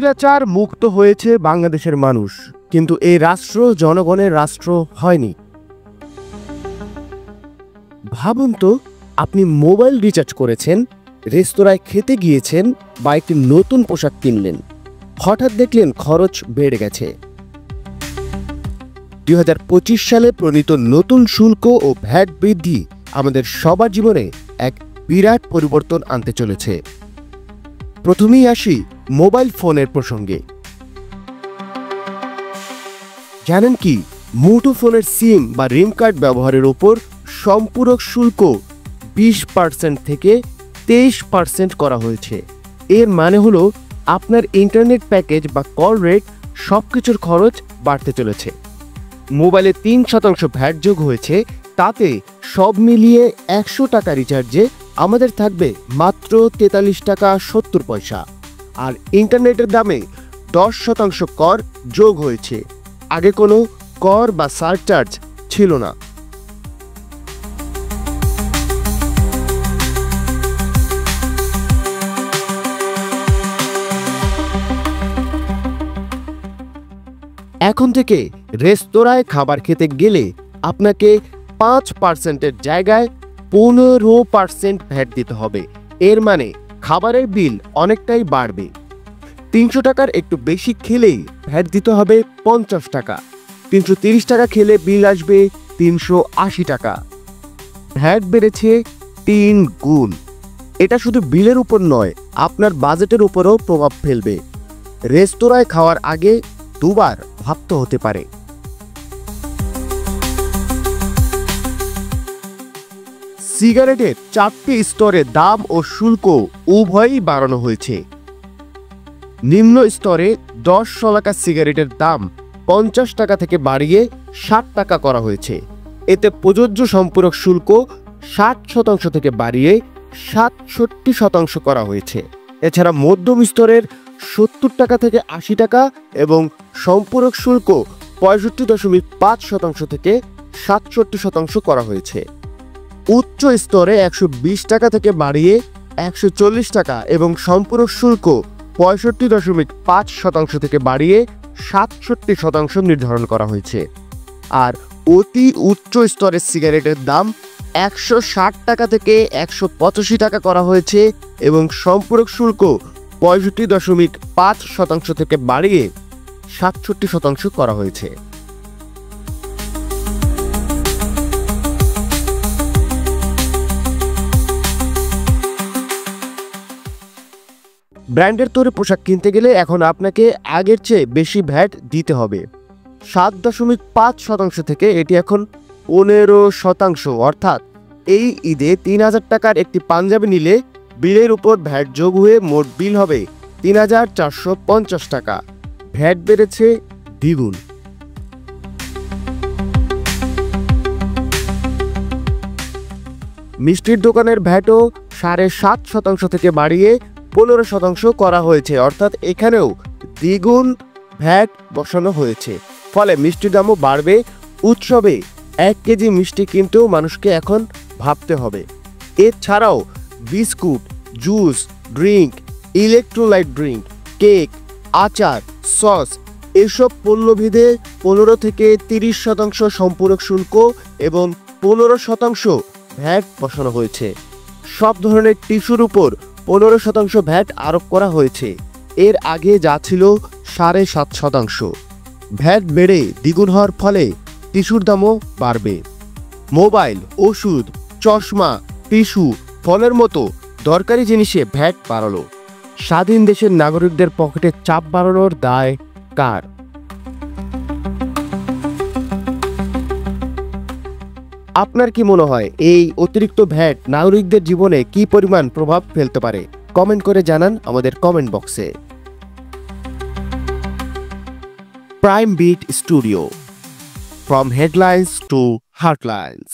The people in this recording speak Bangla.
স্বৈরাচার মুক্ত হয়েছে বাংলাদেশের মানুষ, কিন্তু এই রাষ্ট্র জনগণের রাষ্ট্র হয়নি। ভাবুন তো, আপনি মোবাইল রিচার্জ করেছেন, রেস্তোরাঁয় খেতে গিয়েছেন বা একটি নতুন পোশাক কিনলেন, হঠাৎ দেখলেন খরচ বেড়ে গেছে। 2025 সালে প্রণীত নতুন শুল্ক ও ভ্যাট বৃদ্ধি আমাদের সবার জীবনে এক বিরাট পরিবর্তন আনতে চলেছে। প্রথমেই আসি মোবাইল ফোনের প্রসঙ্গে। জানেন কি, মুঠোফোনের সিম বা রিম কার্ড ব্যবহারের উপর সম্পূরক শুল্ক 20% থেকে 23% করা হয়েছে। এর মানে হলো আপনার ইন্টারনেট প্যাকেজ বা কল রেট সবকিছুর খরচ বাড়তে চলেছে। মোবাইলে 3% ভ্যাট যোগ হয়েছে, তাতে সব মিলিয়ে 100 টাকা রিচার্জে আমাদের থাকবে মাত্র 43 টাকা 70 পয়সা। আর ইন্টারনেটের দামে 10% কর যোগ হয়েছে। আগে কোনো কর বা সারচার্জ ছিল না। এখন থেকে রেস্তোরাঁয় খাবার খেতে গেলে আপনাকে 5%-এর জায়গায় 15% ভ্যাট দিতে হবে। এর মানে খাবারের বিল অনেকটাই বাড়বে। 300 টাকার একটু বেশি খেলেই ভ্যাট দিতে হবে 50 টাকা। 330 টাকা খেলে বিল আসবে 380 টাকা। ভ্যাট বেড়েছে 3 গুণ। এটা শুধু বিলের উপর নয়, আপনার বাজেটের উপরও প্রভাব ফেলবে। রেস্তোরাঁয় খাওয়ার আগে দুবার ভাবতে হতে পারে। সিগারেটের 4টি স্তরে দাম ও শুল্ক উভয়ই বাড়ানো হয়েছে। নিম্ন স্তরে 10 শলাকা সিগারেটের দাম 50 টাকা থেকে বাড়িয়ে 60 টাকা করা হয়েছে। এতে প্রযোজ্য সম্পূরক শুল্ক 60% থেকে বাড়িয়ে 67% করা হয়েছে। এছাড়া মধ্যম স্তরের 70 টাকা থেকে 80 টাকা এবং সম্পূরক শুল্ক 65.5% থেকে 67% করা হয়েছে। উচ্চ স্তরে 120 টাকা থেকে বাড়িয়ে 140 টাকা এবং সম্পূরক শুল্ক 65.5% থেকে বাড়িয়ে 67% নির্ধারণ করা হয়েছে। আর অতি উচ্চ স্তরের সিগারেটের দাম 160 টাকা থেকে 185 টাকা করা হয়েছে এবং সম্পূরক শুল্ক 65.5% থেকে বাড়িয়ে 67% করা হয়েছে। ব্র্যান্ডের তৈরি পোশাক কিনতে গেলে এখন আপনাকে আগের চেয়ে বেশি ভ্যাট দিতে হবে। 7.5% থেকে এটি এখন 15%। অর্থাৎ এই ঈদে 3000 টাকার একটি পাঞ্জাবি নিলে বিলের উপর ভ্যাট যোগ হয়ে মোট বিল হবে 3450 টাকা। ভ্যাট বেড়েছে দ্বিগুণ। মিষ্টির দোকানের ভ্যাটও 7.5% থেকে বাড়িয়ে 15% করা হয়েছে। অর্থাৎ এখানেও দ্বিগুণ ভ্যাট বসানো হয়েছে। ফলে মিষ্টির দামও বাড়বে। উৎসবে 1 কেজি মিষ্টি কিনতেও মানুষকে এখন ভাবতে হবে। এছাড়াও biscuit, juice, drink, electrolyte drink, cake, আচার, সস এসব পণ্যভেদে 15 থেকে 30% সম্পূরক শুল্ক এবং 15% ভ্যাট বসানো হয়েছে। সব ধরনের টিস্যুর উপর 15% ভ্যাট আরোপ করা হয়েছে। এর আগে যা ছিল 7.5%। ভ্যাট বেড়ে দ্বিগুণ হওয়ার ফলে টিস্যুর দামও বাড়বে। মোবাইল, ওষুধ, চশমা, টিস্যু, ফলের মতো দরকারি জিনিসে ভ্যাট বাড়ালো। স্বাধীন দেশের নাগরিকদের পকেটে চাপ বাড়ানোর দায় কার? আপনার কি মনে হয় এই অতিরিক্ত ভ্যাট নাগরিকদের জীবনে কি পরিমাণ প্রভাব ফেলতে পারে? কমেন্ট করে জানান আমাদের কমেন্ট বক্সে। Prime Beat Studio, from headlines to heartlines.